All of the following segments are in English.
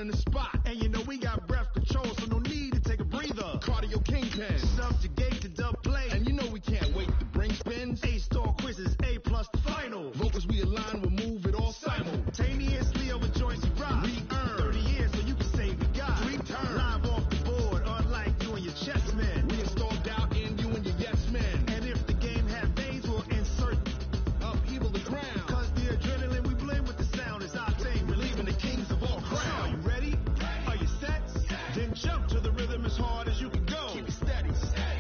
in the spot. And you know we got breath control, so no need to take a breather. Cardio kingpin, subjugate to dub play. And you know we can't wait to bring spins. A-star quizzes, A+ the final. Vocals we align, we'll move it all simultaneously over joints you rock. We earn 30 years so you can say we got 3 turns. Live off the board, unlike you and your chess men. We install doubt in you and your yes men. And if the game had veins, we'll insert upheaval the ground. Cause the adrenaline we blend with the sound is octane, relieving the kings of all crowns. Are you ready? Are you set? Then jump to the rhythm as hard as you can go. Keep it steady,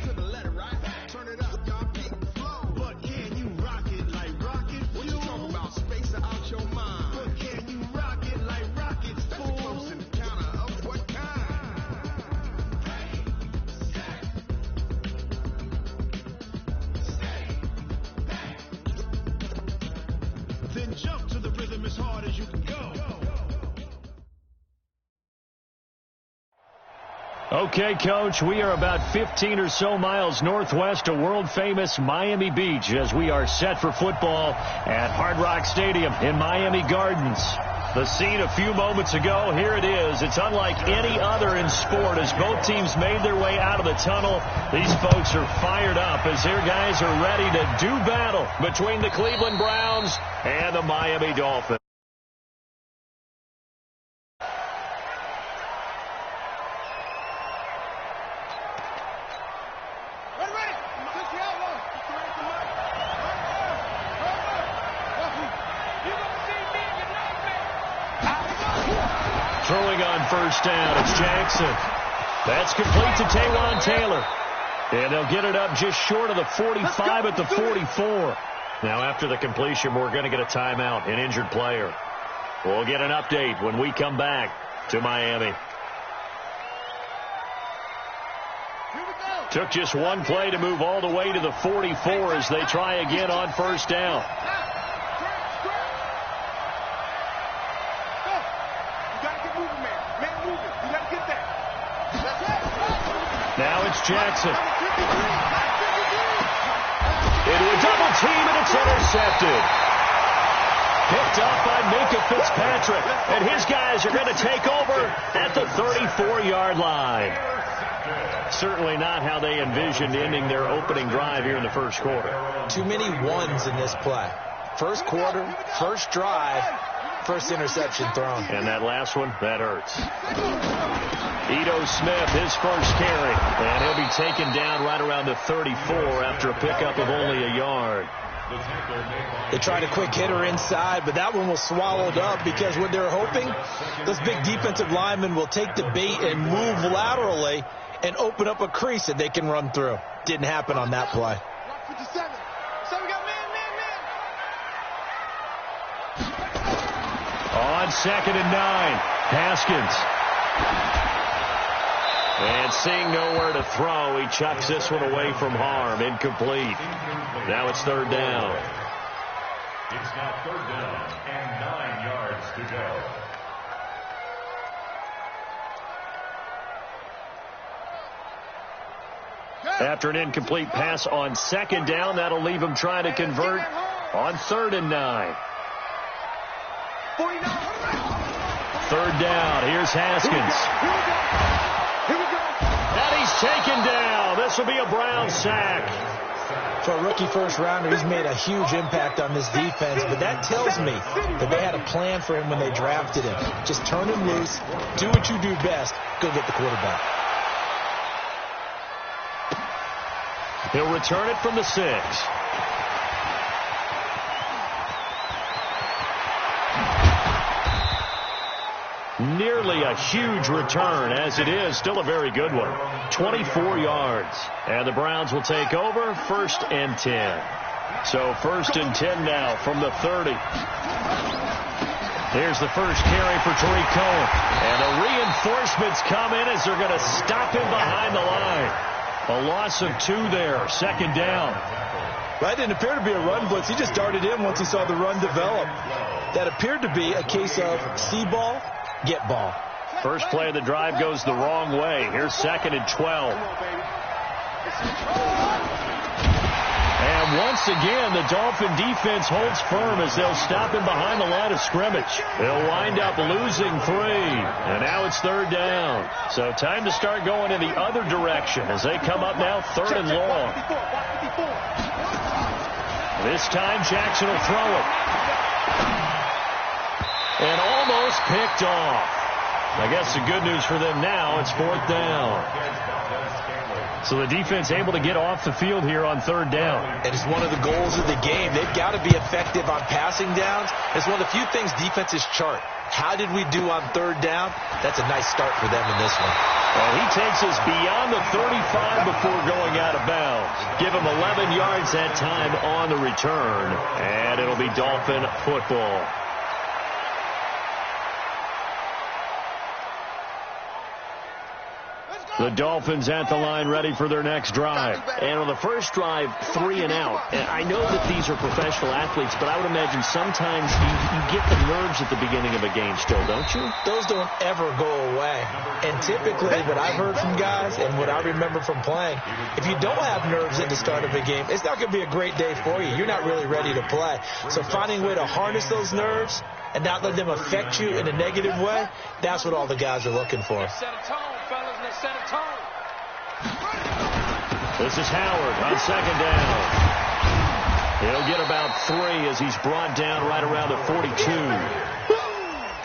to the letter, right? Turn it up, y'all keep the flow. But can you rock it like rocket? What you talking about? Space out your mind. But can you rock it like rockets? That's a close encounter of what kind? Then jump to the rhythm as hard as you can go. Okay, Coach, we are about 15 or so miles northwest of world-famous Miami Beach as we are set for football at Hard Rock Stadium in Miami Gardens. The scene a few moments ago, here it is. It's unlike any other in sport as both teams made their way out of the tunnel. These folks are fired up as their guys are ready to do battle between the Cleveland Browns and the Miami Dolphins. Throwing on first down, it's Jackson. That's complete to Taywan Taylor. And they'll get it up just short of the 45 at the 44. Now after the completion, we're going to get a timeout, an injured player. We'll get an update when we come back to Miami. Took just one play to move all the way to the 44 as they try again on first down. Now it's Jackson. Into a double team, and it's intercepted. Picked up by Minka Fitzpatrick. And his guys are going to take over at the 34-yard line. Certainly not how they envisioned ending their opening drive here in the first quarter. Too many ones in this play. First quarter, first drive, first interception thrown. And that last one, that hurts. Ito Smith, his first carry. And he'll be taken down right around the 34 after a pickup of only a yard. They tried a quick hitter inside, but that one was swallowed up because what they're hoping, those big defensive linemen will take the bait and move laterally and open up a crease that they can run through. Didn't happen on that play. On 2nd and 9, Haskins. And seeing nowhere to throw, he chucks this one away from harm. Incomplete. Now it's 3rd down. It's now 3rd down and 9 yards to go. After an incomplete pass on 2nd down, that'll leave him trying to convert on 3rd and 9. 3rd down. Here's Haskins. And he's taken down. This will be a Brown sack. For a rookie first-rounder, he's made a huge impact on this defense, but that tells me that they had a plan for him when they drafted him. Just turn him loose, do what you do best, go get the quarterback. He'll return it from the 6. Nearly a huge return, as it is still a very good one. 24 yards. And the Browns will take over 1st and 10. So 1st and 10 now from the 30. Here's the first carry for Tariq Cohen. And the reinforcements come in as they're going to stop him behind the line. A loss of 2 there. 2nd down. That didn't appear to be a run blitz. He just darted in once he saw the run develop. That appeared to be a case of see ball, get ball. First play of the drive goes the wrong way. Here's 2nd and 12. And once again, the Dolphin defense holds firm as they'll stop him behind the line of scrimmage. They'll wind up losing 3. And now it's 3rd down. So time to start going in the other direction as they come up now 3rd and long. This time Jackson will throw it. And almost picked off. I guess the good news for them now, it's 4th down. So the defense able to get off the field here on 3rd down. And it's one of the goals of the game. They've got to be effective on passing downs. It's one of the few things defenses chart. How did we do on 3rd down? That's a nice start for them in this one. Well, he takes us beyond the 35 before going out of bounds. Give him 11 yards that time on the return. And it'll be Dolphin football. The Dolphins at the line ready for their next drive. And on the first drive, 3 and out. And I know that these are professional athletes, but I would imagine sometimes you get the nerves at the beginning of a game still, don't you? Those don't ever go away. And typically what I've heard from guys and what I remember from playing, if you don't have nerves at the start of a game, it's not going to be a great day for you. You're not really ready to play. So finding a way to harness those nerves and not let them affect you in a negative way, that's what all the guys are looking for. Set a tone, fellas. Let's set a tone. This is Howard on 2nd down. He'll get about 3 as he's brought down right around the 42.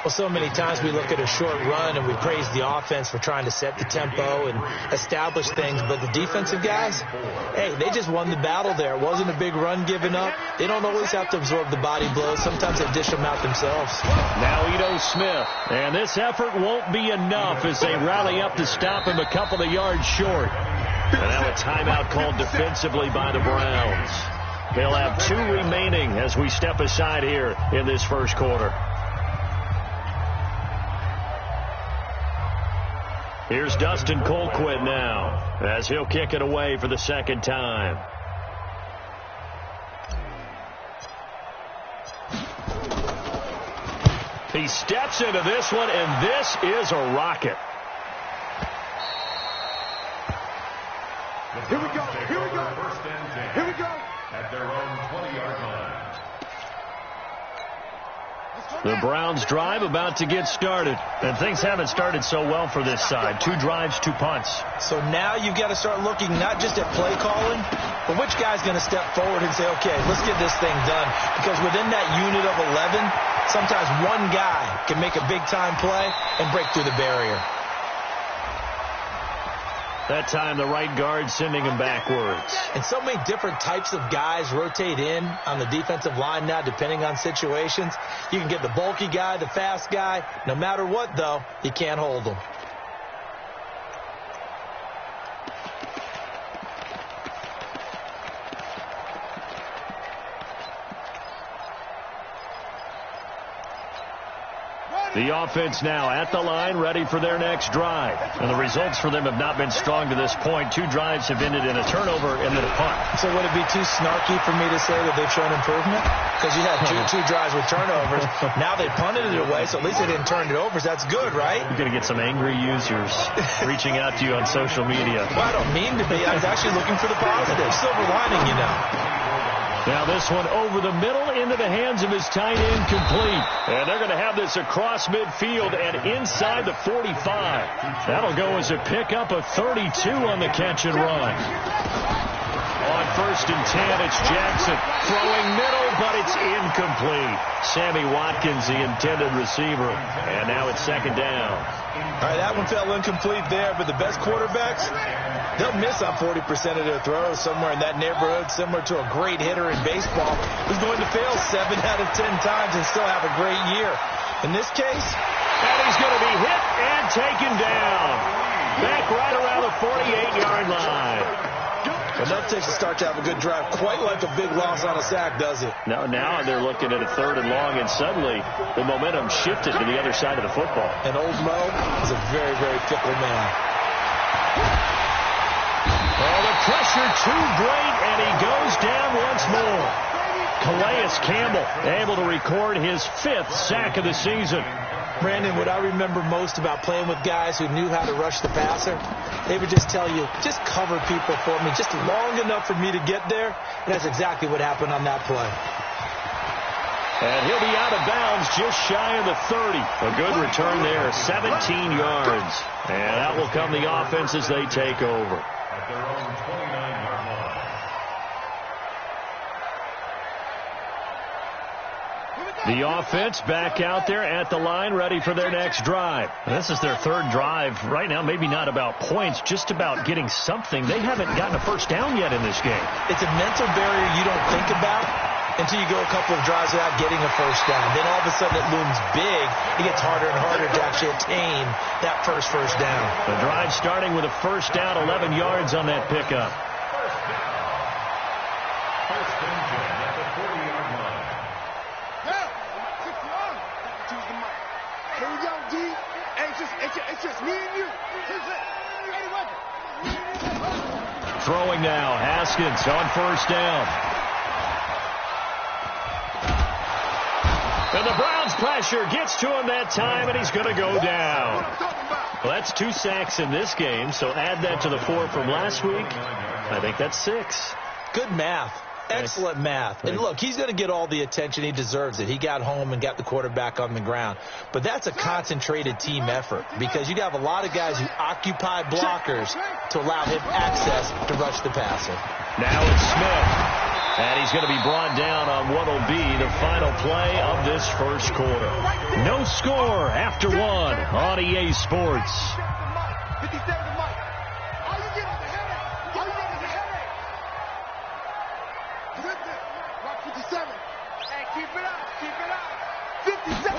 Well, so many times we look at a short run and we praise the offense for trying to set the tempo and establish things. But the defensive guys, hey, they just won the battle there. It wasn't a big run given up. They don't always have to absorb the body blows. Sometimes they dish them out themselves. Now Ito Smith. And this effort won't be enough as they rally up to stop him a couple of yards short. And now a timeout called defensively by the Browns. They'll have 2 remaining as we step aside here in this first quarter. Here's Dustin Colquitt now as he'll kick it away for the 2nd time. He steps into this one, and this is a rocket. Here we go. Here we go. First and 10. Here we go. At their own 20-yard line. The Browns drive about to get started. And things haven't started so well for this side. 2 drives, 2 punts. So now you've got to start looking not just at play calling, but which guy's going to step forward and say, okay, let's get this thing done. Because within that unit of 11, sometimes one guy can make a big-time play and break through the barrier. That time, the right guard sending him backwards. And so many different types of guys rotate in on the defensive line now, depending on situations. You can get the bulky guy, the fast guy. No matter what, though, you can't hold them. The offense now at the line, ready for their next drive. And the results for them have not been strong to this point. 2 drives have ended in a turnover and then a punt. So would it be too snarky for me to say that they've shown improvement? Because you had two drives with turnovers. Now they punted it away, so at least they didn't turn it over. So that's good, right? You're going to get some angry users reaching out to you on social media. Well, I don't mean to be. I was actually looking for the positive. Silver lining, you know. Now this one over the middle into the hands of his tight end, complete. And they're going to have this across midfield and inside the 45. That'll go as a pickup of 32 on the catch and run. On 1st and 10, it's Jackson throwing middle, but it's incomplete. Sammy Watkins, the intended receiver. And now it's 2nd down. All right, that one fell incomplete there, but the best quarterbacks, they'll miss on 40% of their throws, somewhere in that neighborhood, similar to a great hitter in baseball who's going to fail 7 out of 10 times and still have a great year. In this case, and he's going to be hit and taken down. Back right around the 48-yard line. Enough takes to start to have a good drive, quite like a big loss on a sack, does it? Now they're looking at a 3rd and long, and suddenly the momentum shifted to the other side of the football. And old Mo is a very, very fickle man. Oh, the pressure too great, and he goes down once more. Calais Campbell able to record his 5th sack of the season. Brandon, what I remember most about playing with guys who knew how to rush the passer, they would just tell you, just cover people for me, just long enough for me to get there. And that's exactly what happened on that play. And he'll be out of bounds just shy of the 30. A good return there, 17 yards. And that will come the offense as they take over. At their own 29-yard line. The offense back out there at the line, ready for their next drive. This is their third drive. Right now, maybe not about points, just about getting something. They haven't gotten a first down yet in this game. It's a mental barrier you don't think about until you go a couple of drives without getting a first down. Then all of a sudden it looms big. It gets harder and harder to actually attain that first down. The drive starting with a first down, 11 yards on that pickup. First and 10 at the 40-yard line. Here we go, D. It's just me and you. Throwing now, Haskins on first down. And the Browns pressure gets to him that time, and he's going to go down. Well, that's 2 sacks in this game, so add that to the 4 from last week. I think that's 6. Good math. Excellent math. And look, he's going to get all the attention. He deserves it. He got home and got the quarterback on the ground. But that's a concentrated team effort because you have a lot of guys who occupy blockers to allow him access to rush the passer. Now it's Smith. And he's going to be brought down on what will be the final play of this first quarter. No score after 1 on EA Sports. 57 to Mike. All you get is a headache. All you get is a headache. 57. Hey, keep it up. Keep it up. 57.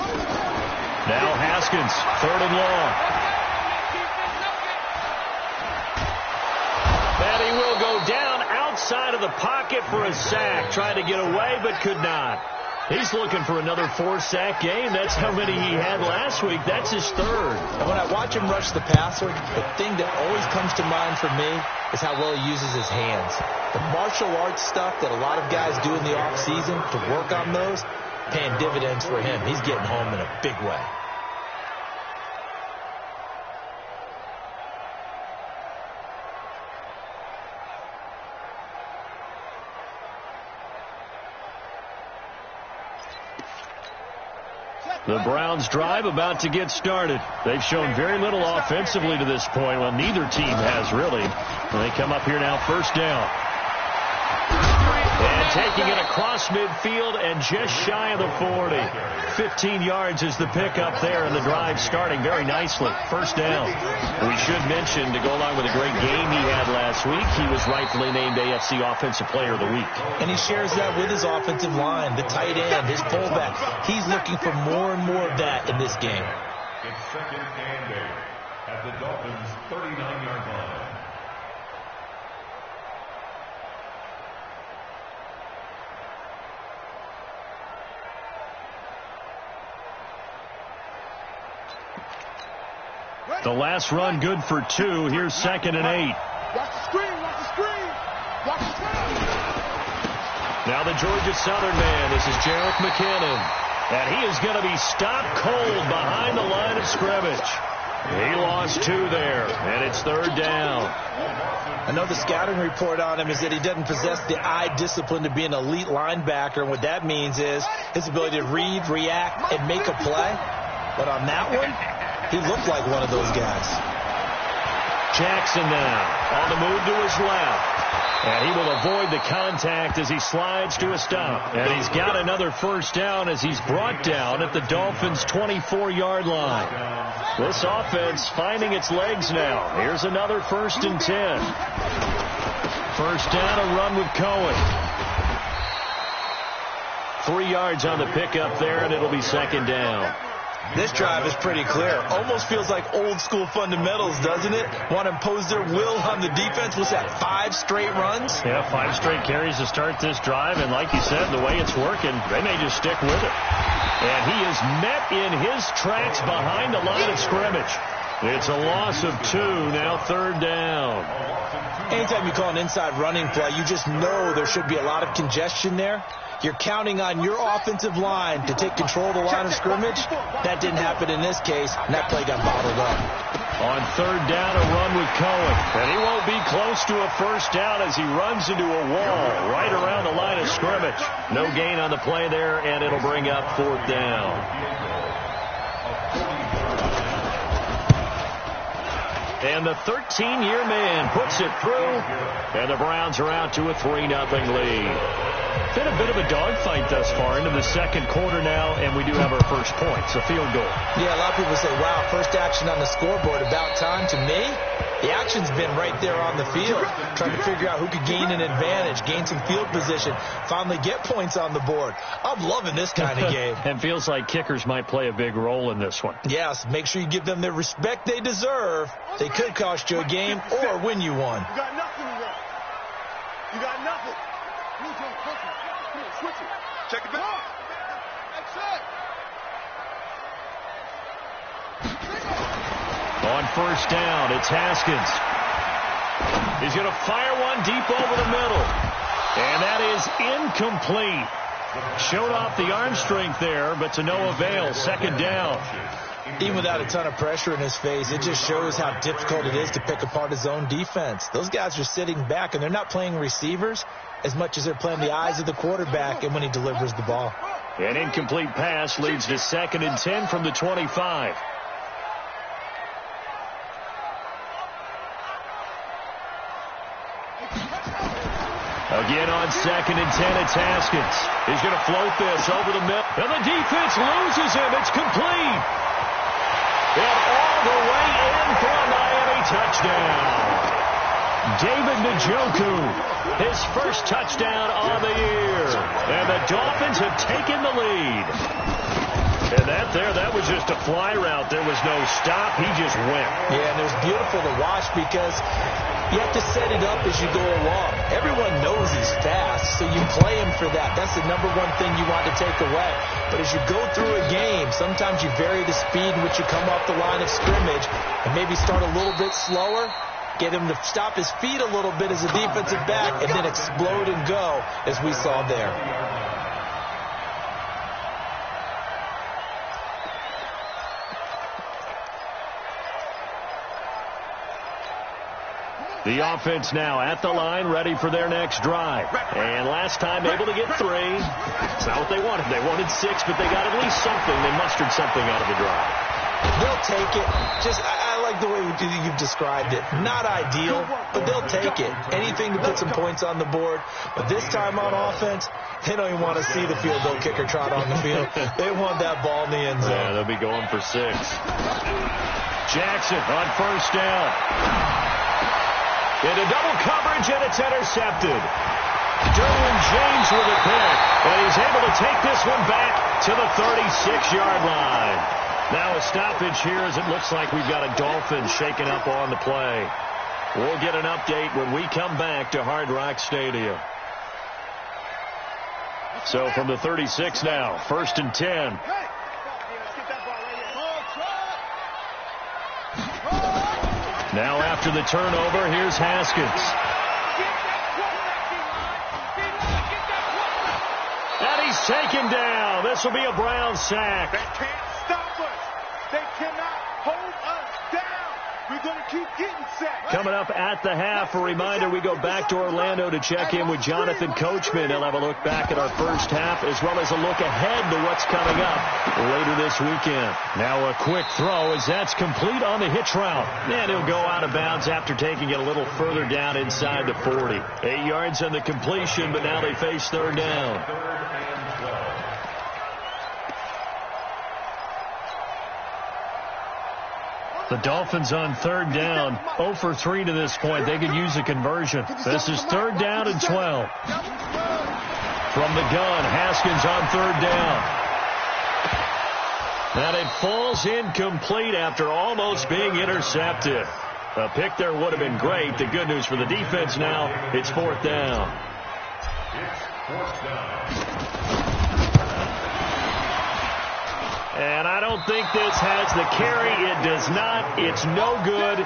Now Haskins, 3rd and long. And he will go down outside of the pocket for a sack. Tried to get away, but could not. He's looking for another 4-sack game. That's how many he had last week. That's his 3rd. And when I watch him rush the passer, the thing that always comes to mind for me is how well he uses his hands. The martial arts stuff that a lot of guys do in the offseason to work on those, paying dividends for him. He's getting home in a big way. The Browns drive about to get started. They've shown very little offensively to this point. Well, neither team has really. They come up here now, first down. And taking it across midfield and just shy of the 40. 15 yards is the pickup there, and the drive starting very nicely. First down. We should mention, to go along with a great game he had last week, he was rightfully named AFC Offensive Player of the Week. And he shares that with his offensive line, the tight end, his fullback. He's looking for more and more of that in this game. It's 2nd and 8 at the Dolphins' 39-yard line. The last run good for 2. Here's 2nd and 8. Watch the screen. Watch the screen. Watch the screen. Now the Georgia Southern man. This is Jerick McKinnon. And he is going to be stopped cold behind the line of scrimmage. He lost 2 there, and it's 3rd down. I know the scouting report on him is that he doesn't possess the eye discipline to be an elite linebacker. And what that means is his ability to read, react, and make a play. But on that one, he looked like one of those guys. Jackson now on the move to his left. And he will avoid the contact as he slides to a stop. And he's got another first down as he's brought down at the Dolphins' 24-yard line. This offense finding its legs now. Here's another 1st and 10. First down, a run with Cohen. 3 yards on the pickup there, and it'll be 2nd down. This drive is pretty clear. Almost feels like old school fundamentals, doesn't it? Want to impose their will on the defense. What's that, 5 straight runs? Yeah, 5 straight carries to start this drive. And like you said, the way it's working, they may just stick with it. And he is met in his tracks behind the line of scrimmage. It's a loss of 2, now 3rd down. Anytime you call an inside running play, you just know there should be a lot of congestion there. You're counting on your offensive line to take control of the line of scrimmage. That didn't happen in this case, and that play got bottled up. On 3rd down, a run with Cohen. And he won't be close to a first down as he runs into a wall right around the line of scrimmage. No gain on the play there, and it'll bring up 4th down. And the 13-year man puts it through, and the Browns are out to a 3-0 lead. Been a bit of a dogfight thus far into the 2nd quarter now, and we do have our first point. It's a field goal. Yeah, a lot of people say, wow, first action on the scoreboard, about time. To me, the action's been right there on the field, trying to figure out who could gain an advantage, gain some field position, finally get points on the board. I'm loving this kind of game. And feels like kickers might play a big role in this one. Yes, make sure you give them the respect they deserve. They could cost you a game or win you one. You got nothing today. You got nothing. Switch it. Check it back. That's it. On 1st down, it's Haskins. He's going to fire one deep over the middle. And that is incomplete. Showed off the arm strength there, but to no avail. 2nd down. Even without a ton of pressure in his face, it just shows how difficult it is to pick apart his own defense. Those guys are sitting back, and they're not playing receivers as much as they're playing the eyes of the quarterback and when he delivers the ball. An incomplete pass leads to 2nd and 10 from the 25. Again on 2nd and 10, it's Haskins. He's going to float this over the middle. And the defense loses him. It's complete. And all the way in for a Miami touchdown. David Njoku, his first touchdown on the year. And the Dolphins have taken the lead. And that was just a fly route. There was no stop. He just went. Yeah, and it was beautiful to watch because you have to set it up as you go along. Everyone knows he's fast, so you play him for that. That's the number one thing you want to take away. But as you go through a game, sometimes you vary the speed in which you come off the line of scrimmage and maybe start a little bit slower, get him to stop his feet a little bit as a defensive back, and then explode and go, as we saw there. The offense now at the line, ready for their next drive. And last time able to get 3. It's not what they wanted. They wanted 6, but they got at least something. They mustered something out of the drive. They'll take it. I like the way you've described it. Not ideal, but they'll take it. Anything to put some points on the board. But this time on offense, they don't even want to see the field goal kicker trot on the field. They want that ball in the end zone. Yeah, they'll be going for 6. Jackson on 1st down. Into double coverage, and it's intercepted. Derwin James with a pick, and he's able to take this one back to the 36-yard line. Now a stoppage here as it looks like we've got a Dolphin shaking up on the play. We'll get an update when we come back to Hard Rock Stadium. So from the 36 now, 1st and 10. Now after the turnover, here's Haskins. And he's taken down. This will be a Brown sack. They can't stop us. They cannot hold us down. We're going to keep getting sacks. Coming up at the half, a reminder, we go back to Orlando to check in with Jonathan Coachman. He'll have a look back at our first half as well as a look ahead to what's coming up later this weekend. Now a quick throw as that's complete on the hitch route. And he'll go out of bounds after taking it a little further down inside the 40. 8 yards on the completion, but now they face 3rd down. The Dolphins on 3rd down, 0 for 3 to this point. They could use a conversion. This is 3rd down and 12. From the gun, Haskins on 3rd down. And it falls incomplete after almost being intercepted. A pick there would have been great. The good news for the defense now, it's 4th down. And I don't think this has the carry. It does not. It's no good.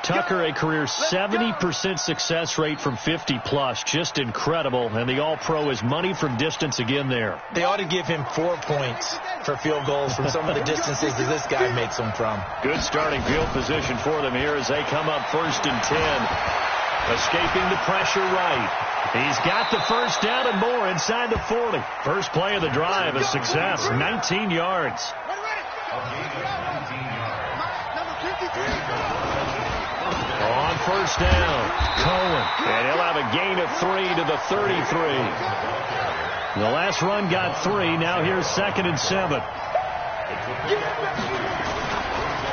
Tucker, a career 70% success rate from 50-plus. Just incredible. And the All-Pro is money from distance again there. They ought to give him 4 points for field goals from some of the distances that this guy makes them from. Good starting field position for them here as they come up 1st and 10. Escaping the pressure right. He's got the first down and more inside the 40. First play of the drive, a success, 19 yards. On first down, Cohen. And he'll have a gain of 3 to the 33. The last run got 3. Now here's 2nd and 7.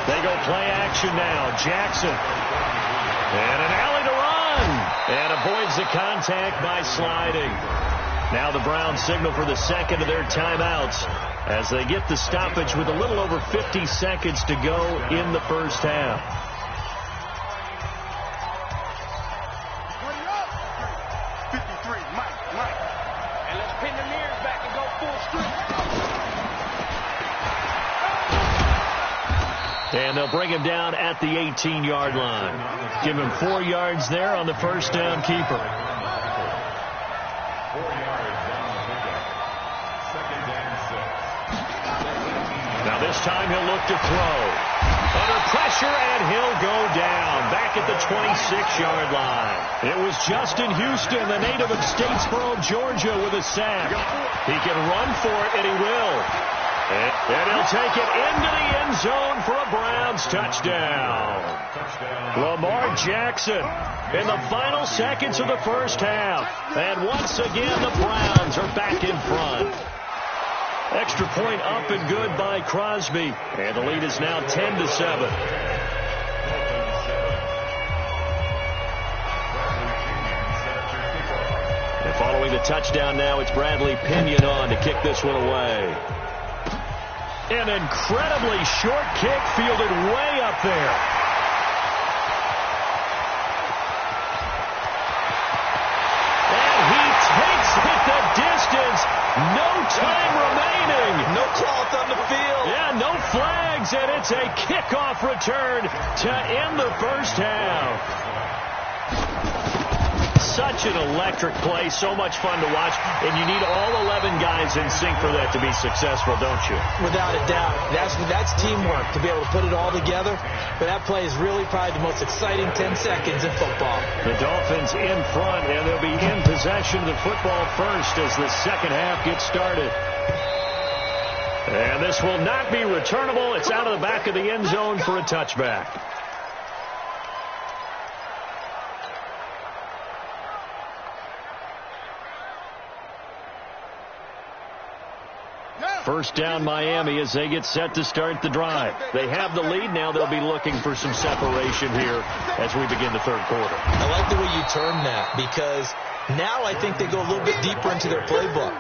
They go play action now. Jackson. And an alley to run. And avoids the contact by sliding. Now the Browns signal for the second of their timeouts as they get the stoppage with a little over 50 seconds to go in the first half. And let's pin the mirrors back and go full street. And they'll bring him down at the 18-yard line. Give him 4 yards there on the first down keeper. 4 yards down the pickup. 2nd and 6. Now this time he'll look to throw. Under pressure, and he'll go down. Back at the 26-yard line. It was Justin Houston, the native of Statesboro, Georgia, with a sack. He can run for it, and he will. And he'll take it into the end zone for a Browns touchdown. Lamar Jackson in the final seconds of the first half. And once again, the Browns are back in front. Extra point up and good by Crosby. And the lead is now 10-7. And following the touchdown now, it's Bradley Pinion on to kick this one away. An incredibly short kick fielded way up there. And he takes it the distance. No time remaining. No cloth on the field. Yeah, no flags, and it's a kickoff return to end the first half. Such an electric play, so much fun to watch, and you need all 11 guys in sync for that to be successful, don't you? Without a doubt. That's teamwork to be able to put it all together. But that play is really probably the most exciting 10 seconds in football. The Dolphins in front, and they'll be in possession of the football first as the second half gets started. And this will not be returnable. It's out of the back of the end zone for a touchback. First down Miami as they get set to start the drive. They have the lead. Now they'll be looking for some separation here as we begin the third quarter. I like the way you term that because now I think they go a little bit deeper into their playbook.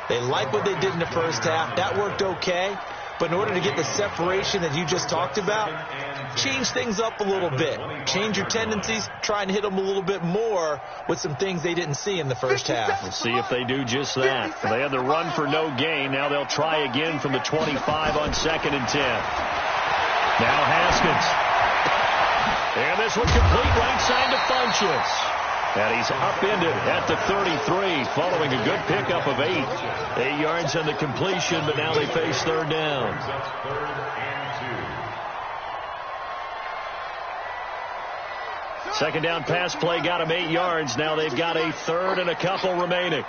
They like what they did in the first half. That worked okay. But in order to get the separation that you just talked about, change things up a little bit. Change your tendencies. Try and hit them a little bit more with some things they didn't see in the first half. We'll see if they do just that. They had the run for no gain. Now they'll try again from the 25 on 2nd and 10. Now Haskins. And this one complete right side to Funchess. And he's upended at the 33 following a good pickup of 8. 8 yards on the completion, but now they face third down. Second down pass play got him 8 yards. Now they've got a third and a couple remaining.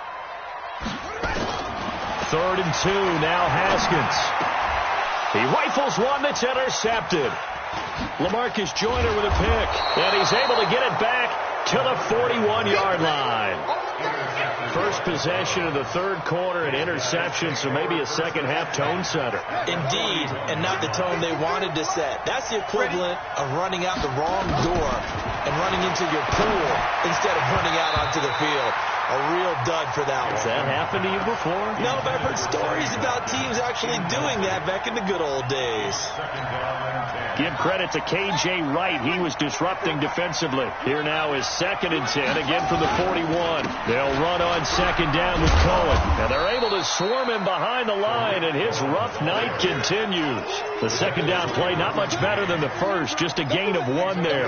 3rd and 2. Now Haskins. He rifles one that's intercepted. LaMarcus Joyner with a pick. And he's able to get it back to the 41-yard line. First possession of the third quarter, an interception, so maybe a second-half tone setter. Indeed, and not the tone they wanted to set. That's the equivalent of running out the wrong door and running into your pool instead of running out onto the field. A real dud for that one. Has that happened to you before? No, but I've heard stories about teams actually doing that back in the good old days. Give credit to K.J. Wright. He was disrupting defensively. Here now is 2nd and 10, again from the 41. They'll run on 2nd down with Cohen. And they're able to swarm him behind the line, and his rough night continues. The 2nd down play, not much better than the first, just a gain of 1 there.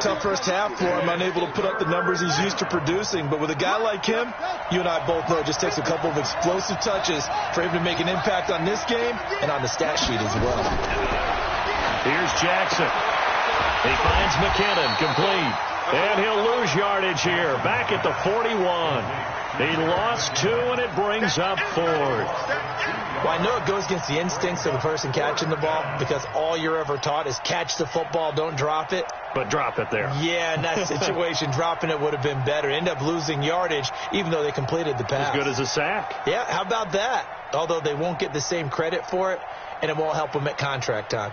Tough first half for him, unable to put up the numbers he's used to producing. But with a guy like him, you and I both know it just takes a couple of explosive touches for him to make an impact on this game and on the stat sheet as well. Here's Jackson. He finds McKinnon, complete. And he'll lose yardage here, back at the 41. He lost 2, and it brings up 4th. Well, I know it goes against the instincts of the person catching the ball because all you're ever taught is catch the football, don't drop it. But drop it there. Yeah, in that situation, dropping it would have been better. End up losing yardage, even though they completed the pass. As good as a sack. Yeah, how about that? Although they won't get the same credit for it, and it won't help them at contract time.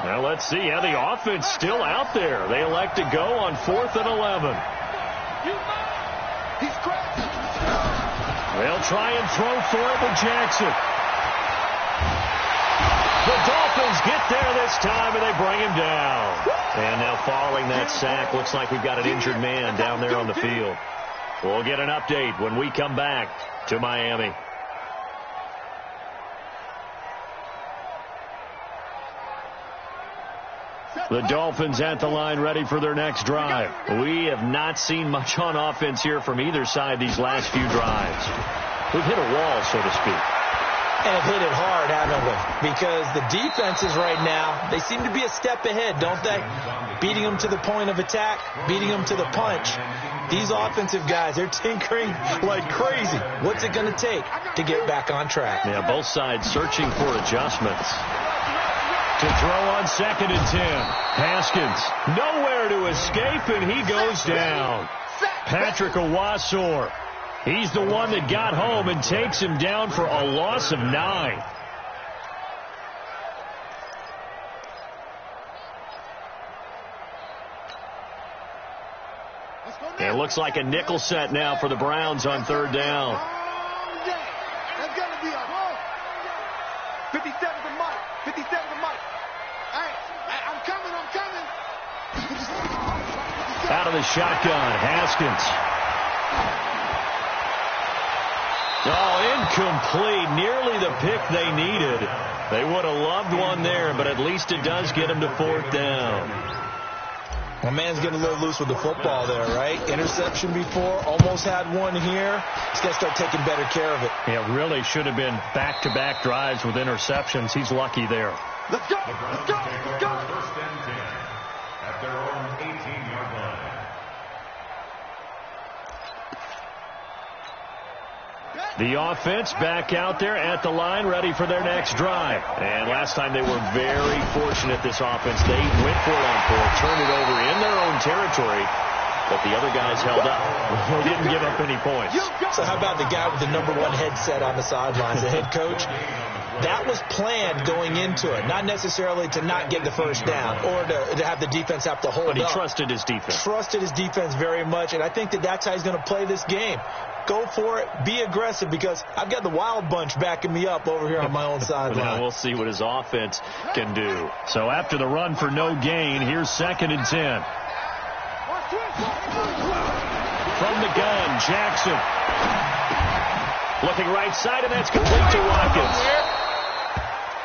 Well, let's see how the offense still out there. They elect to go on 4th and 11. They'll try and throw for it with Jackson. The Dolphins get there this time, and they bring him down. And now following that sack, looks like we've got an injured man down there on the field. We'll get an update when we come back to Miami. The Dolphins at the line, ready for their next drive. We have not seen much on offense here from either side these last few drives. We've hit a wall, so to speak. And have hit it hard, haven't we? Because the defenses right now, they seem to be a step ahead, don't they? Beating them to the point of attack, beating them to the punch. These offensive guys, they're tinkering like crazy. What's it going to take to get back on track? Yeah, both sides searching for adjustments. To throw on 2nd and 10. Haskins, nowhere to escape, and he goes down. Patrick Owasor, he's the one that got home and takes him down for a loss of 9. It looks like a nickel set now for the Browns on 3rd down. That's going to be a 57 to Mike. 57 to Mike. I'm coming. Out of the shotgun, Haskins. Oh, incomplete. Nearly the pick they needed. They would have loved one there, but at least it does get them to 4th down. My man's getting a little loose with the football there, right? Interception before, almost had one here. He's got to start taking better care of it. Yeah, really should have been back-to-back drives with interceptions. He's lucky there. Let's go. Let's go. Let's go. 1st and 10 at their own 18-yard line. The offense back out there at the line, ready for their next drive. And last time they were very fortunate, this offense. They went for it on 4th, turned it over in their own territory, but the other guys held up. They didn't give up any points. So how about the guy with the #1 headset on the sidelines, the head coach? That was planned going into it, not necessarily to not get the 1st down or to have the defense have to hold up. But he trusted his defense. Trusted his defense very much, and I think that's how he's going to play this game. Go for it. Be aggressive because I've got the wild bunch backing me up over here on my own sideline. Now we'll see what his offense can do. So after the run for no gain, here's 2nd and 10. From the gun, Jackson. Looking right side, and that's complete to Watkins.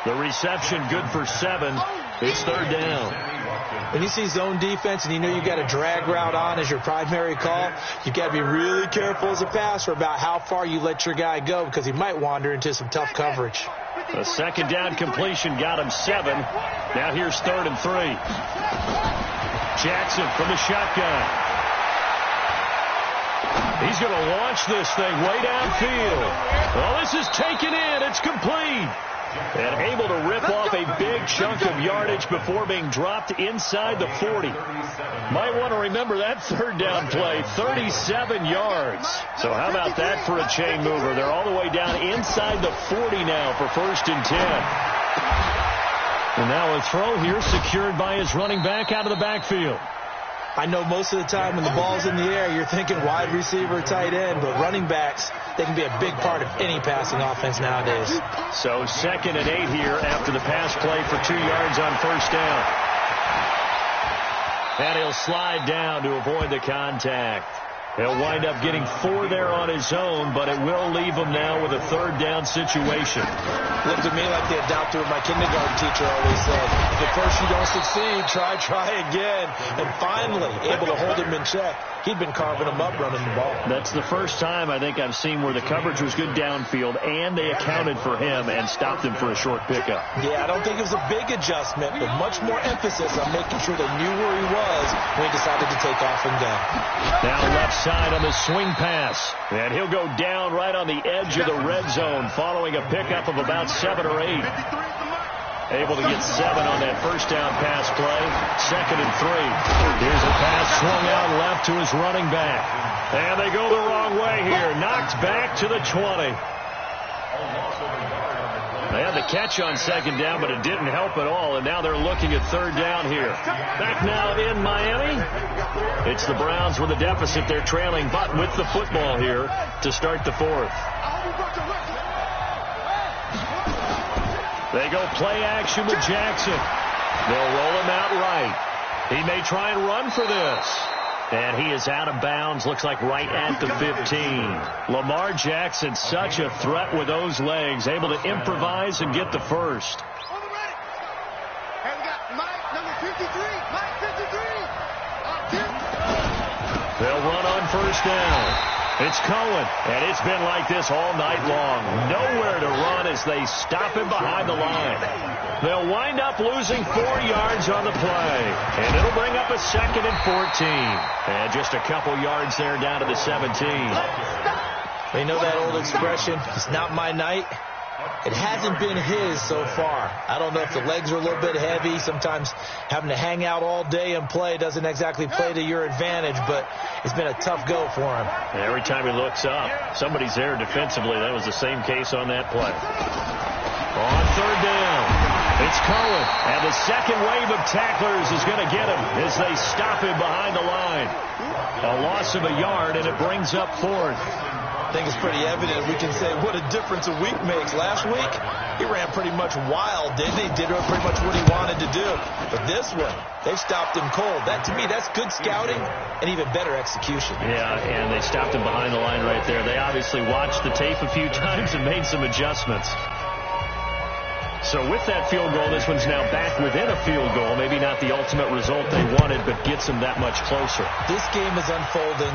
The reception good for 7. It's 3rd down. When you see zone defense and you know you got a drag route on as your primary call, you got to be really careful as a passer about how far you let your guy go because he might wander into some tough coverage. The 2nd down completion got him 7. Now here's 3rd and 3. Jackson from the shotgun. He's going to launch this thing way downfield. Well, this is taken in. It's complete. And able to rip off a big chunk of yardage before being dropped inside the 40. Might want to remember that 3rd down play, 37 yards. So how about that for a chain mover? They're all the way down inside the 40 now for 1st and 10. And now a throw here secured by his running back out of the backfield. I know most of the time when the ball's in the air, you're thinking wide receiver, tight end, but running backs, they can be a big part of any passing offense nowadays. So 2nd and 8 here after the pass play for 2 yards on first down. And he'll slide down to avoid the contact. He'll wind up getting 4 there on his own, but it will leave him now with a 3rd down situation. Looked to me like the adopter of my kindergarten teacher always said, if at first you don't succeed, try again. And finally, able to hold him in check. He'd been carving him up running the ball. That's the first time I think I've seen where the coverage was good downfield and they accounted for him and stopped him for a short pickup. Yeah, I don't think it was a big adjustment, but much more emphasis on making sure they knew where he was when he decided to take off and go. Now left side on the swing pass. And he'll go down right on the edge of the red zone following a pickup of about 7 or 8. Able to get 7 on that first down pass play. 2nd and 3. Here's a pass swung out left to his running back. And they go the wrong way here. Knocked back to the 20. They had the catch on 2nd down, but it didn't help at all. And now they're looking at 3rd down here. Back now in Miami. It's the Browns with a deficit. They're trailing, but with the football here to start the 4th. They go play action with Jackson. They'll roll him out right. He may try and run for this. And he is out of bounds, looks like right at the 15. Lamar Jackson, such a threat with those legs, able to improvise and get the first. They'll run on first down. It's Cohen, and it's been like this all night long. Nowhere to run as they stop him behind the line. They'll wind up losing 4 yards on the play, and it'll bring up a 2nd and 14. And just a couple yards there down to the 17. You know that old expression, it's not my night? It hasn't been his so far. I don't know if the legs are a little bit heavy. Sometimes having to hang out all day and play doesn't exactly play to your advantage, but it's been a tough go for him. And every time he looks up, somebody's there defensively. That was the same case on that play. On 3rd down, it's Cohen, and the second wave of tacklers is going to get him as they stop him behind the line. A loss of a yard, and it brings up 4th. I think it's pretty evident. We can say what a difference a week makes. Last week, he ran pretty much wild, didn't he? Did pretty much what he wanted to do. But this one, they've stopped him cold. That, to me, that's good scouting and even better execution. Yeah, and they stopped him behind the line right there. They obviously watched the tape a few times and made some adjustments. So with that field goal, this one's now back within a field goal. Maybe not the ultimate result they wanted, but gets them that much closer. This game is unfolding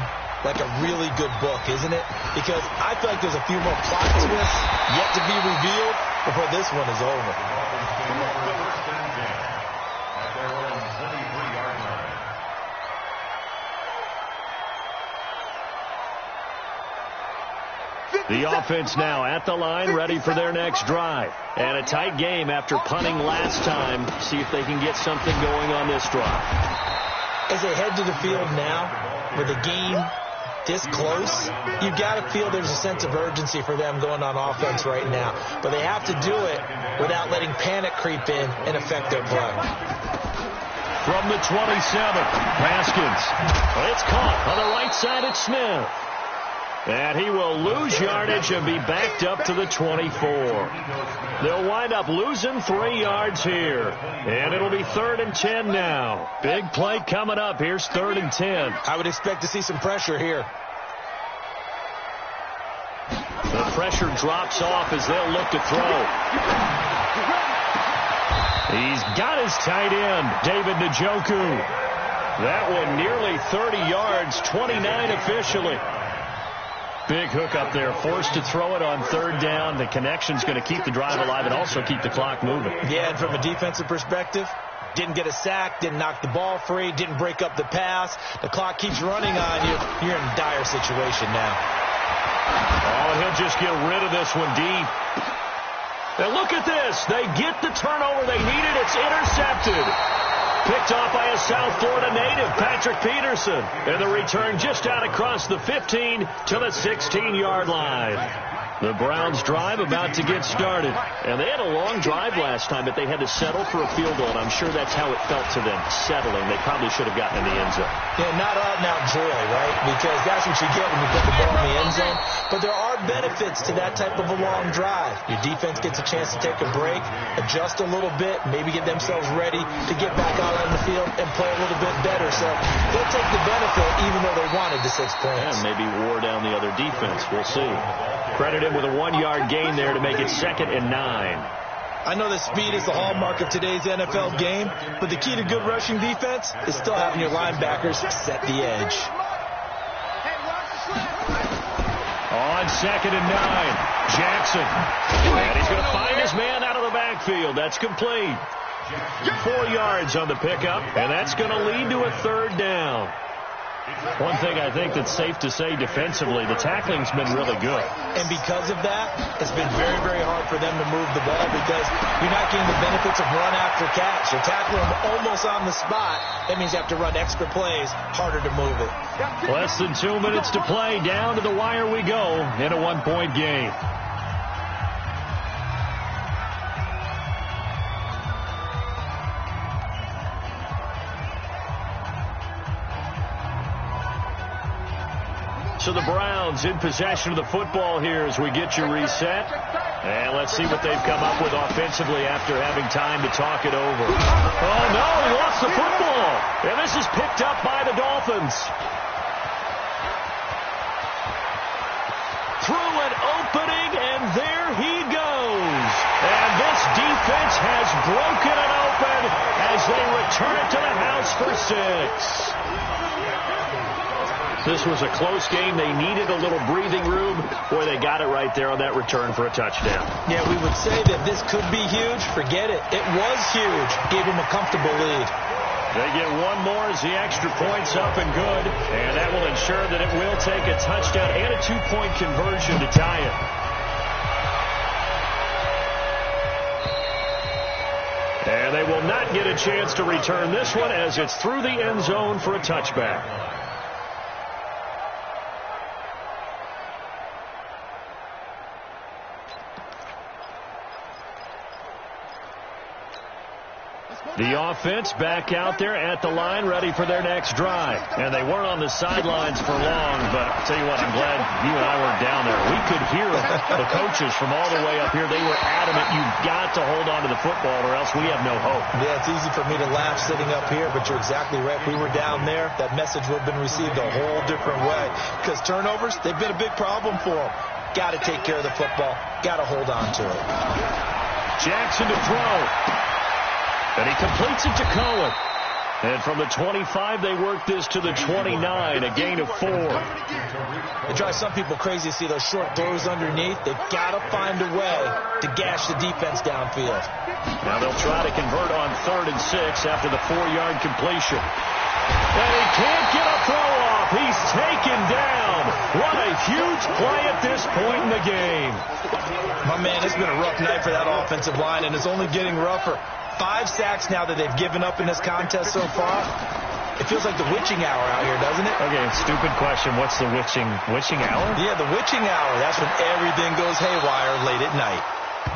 like a really good book, isn't it? Because I feel like there's a few more plot twists yet to be revealed before this one is over. The offense now at the line, ready for their next drive. And a tight game after punting last time. See if they can get something going on this drive. As they head to the field now, with the game this close, you've got to feel there's a sense of urgency for them going on offense right now. But they have to do it without letting panic creep in and affect their play. From the 27, Haskins. It's caught on the right side at Smith. And he will lose yardage and be backed up to the 24. They'll wind up losing 3 yards here. And it'll be 3rd and 10 now. Big play coming up. Here's 3rd and 10. I would expect to see some pressure here. The pressure drops off as they'll look to throw. He's got his tight end, David Njoku. That one nearly 30 yards, 29 officially. Big hook up there, forced to throw it on 3rd down. The connection's going to keep the drive alive and also keep the clock moving. Yeah, and from a defensive perspective, didn't get a sack, didn't knock the ball free, didn't break up the pass. The clock keeps running on you. You're in a dire situation now. Oh, and he'll just get rid of this one deep. And look at this. They get the turnover they needed. It's intercepted. Picked off by a South Florida native, Patrick Peterson. And the return just out across the 15 to the 16-yard line. The Browns drive about to get started. And they had a long drive last time, but they had to settle for a field goal, and I'm sure that's how it felt to them, settling. They probably should have gotten in the end zone. Yeah, not out-and-out joy, right? Because that's what you get when you put the ball in the end zone. But there are benefits to that type of a long drive. Your defense gets a chance to take a break, adjust a little bit, maybe get themselves ready to get back out on the field and play a little bit better. So they'll take the benefit even though they wanted the 6 points. And maybe wore down the other defense. We'll see. Credit him with a 1-yard gain there to make it 2nd and 9. I know that speed is the hallmark of today's NFL game, but the key to good rushing defense is still having your linebackers set the edge. On 2nd and 9, Jackson. And he's going to find his man out of the backfield. That's complete. 4 yards on the pickup, and that's going to lead to a 3rd down. One thing I think that's safe to say defensively, the tackling's been really good. And because of that, it's been very, very hard for them to move the ball because you're not getting the benefits of run after catch. You're tackling them almost on the spot. That means you have to run extra plays, harder to move it. Less than 2 minutes to play. Down to the wire we go in a 1-point game. So the Browns in possession of the football here as we get you reset. And let's see what they've come up with offensively after having time to talk it over. Oh, no, he lost the football. And this is picked up by the Dolphins. Through an opening, and there he goes. And this defense has broken it open as they return it to the house for 6. This was a close game. They needed a little breathing room. Boy, they got it right there on that return for a touchdown. Yeah, we would say that this could be huge. Forget it. It was huge. Gave them a comfortable lead. They get one more as the extra point's up and good. And that will ensure that it will take a touchdown and a 2-point conversion to tie it. And they will not get a chance to return this one as it's through the end zone for a touchback. The offense back out there at the line, ready for their next drive. And they weren't on the sidelines for long, but I'll tell you what, I'm glad you and I weren't down there. We could hear the coaches from all the way up here. They were adamant, you've got to hold on to the football or else we have no hope. Yeah, it's easy for me to laugh sitting up here, but you're exactly right. If we were down there, that message would have been received a whole different way. Because turnovers, they've been a big problem for them. Got to take care of the football. Got to hold on to it. Jackson to throw. And he completes it to Cohen. And from the 25, they work this to the 29, a gain of 4. It drives some people crazy to see those short throws underneath. They've got to find a way to gash the defense downfield. Now they'll try to convert on 3rd and 6 after the 4-yard completion. And he can't get a throw off. He's taken down. What a huge play at this point in the game. My man, it's been a rough night for that offensive line, and it's only getting rougher. 5 sacks now that they've given up in this contest so far. It feels like the witching hour out here, doesn't it? Okay, stupid question. What's the witching hour? Yeah, the witching hour. That's when everything goes haywire late at night.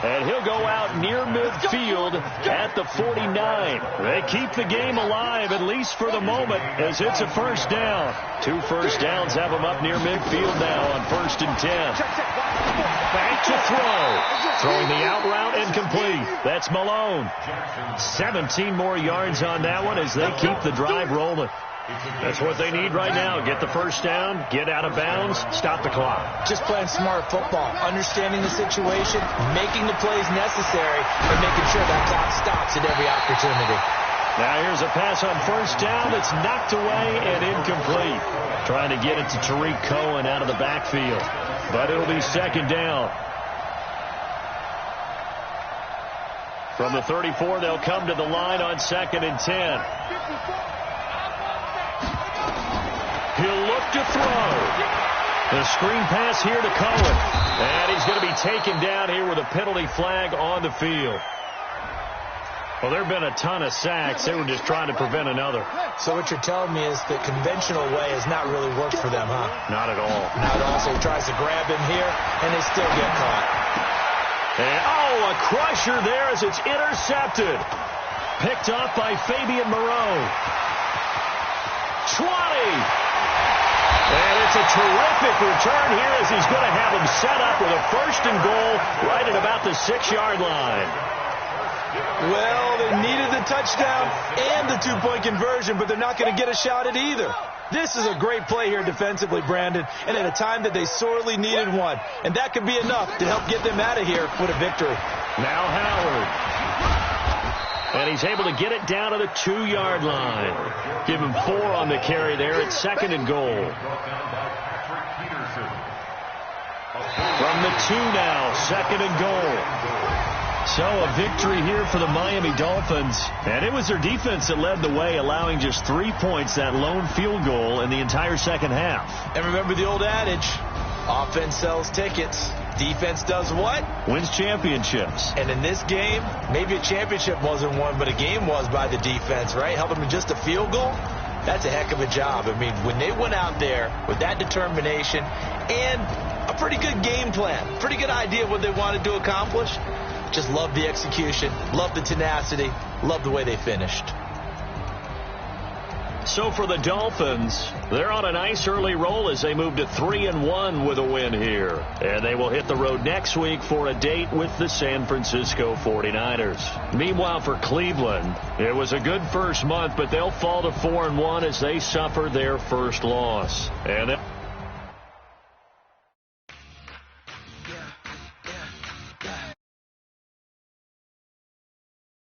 And he'll go out near midfield at the 49. They keep the game alive, at least for the moment, as it's a 1st down. 2 first downs have them up near midfield now on 1st and 10. Back to throw. Throwing the out route incomplete. That's Malone. 17 more yards on that one as they keep the drive rolling. That's what they need right now. Get the 1st down, get out of bounds, stop the clock. Just playing smart football, understanding the situation, making the plays necessary, and making sure that clock stops at every opportunity. Now here's a pass on 1st down that's knocked away and incomplete. Trying to get it to Tariq Cohen out of the backfield. But it'll be 2nd down. From the 34, they'll come to the line on 2nd and 10. He'll look to throw. The screen pass here to Cohen. And he's going to be taken down here with a penalty flag on the field. Well, there have been a ton of sacks. They were just trying to prevent another. So what you're telling me is the conventional way has not really worked for them, huh? Not at all. Not at all. So he tries to grab him here, and they still get caught. And, a crusher there as it's intercepted. Picked off by Fabian Moreau. 20. And it's a terrific return here as he's going to have him set up with a 1st and goal right at about the 6-yard line. Well, they needed the touchdown and the 2-point conversion, but they're not going to get a shot at either. This is a great play here defensively, Brandon, and at a time that they sorely needed one. And that could be enough to help get them out of here with a victory. Now Howard. And he's able to get it down to the 2-yard line. Give him 4 on the carry there. It's 2nd and goal. From the 2 now, 2nd and goal. So a victory here for the Miami Dolphins. And it was their defense that led the way, allowing just 3 points, that lone field goal in the entire second half. And remember the old adage, offense sells tickets. Defense does what? Wins championships. And in this game, maybe a championship wasn't won, but a game was by the defense, right? Held them to just a field goal. That's a heck of a job. I mean, when they went out there with that determination and a pretty good game plan, pretty good idea of what they wanted to accomplish, just love the execution, love the tenacity, love the way they finished. So for the Dolphins, they're on a nice early roll as they move to 3-1 with a win here. And they will hit the road next week for a date with the San Francisco 49ers. Meanwhile, for Cleveland, it was a good first month, but they'll fall to 4-1 as they suffer their first loss. And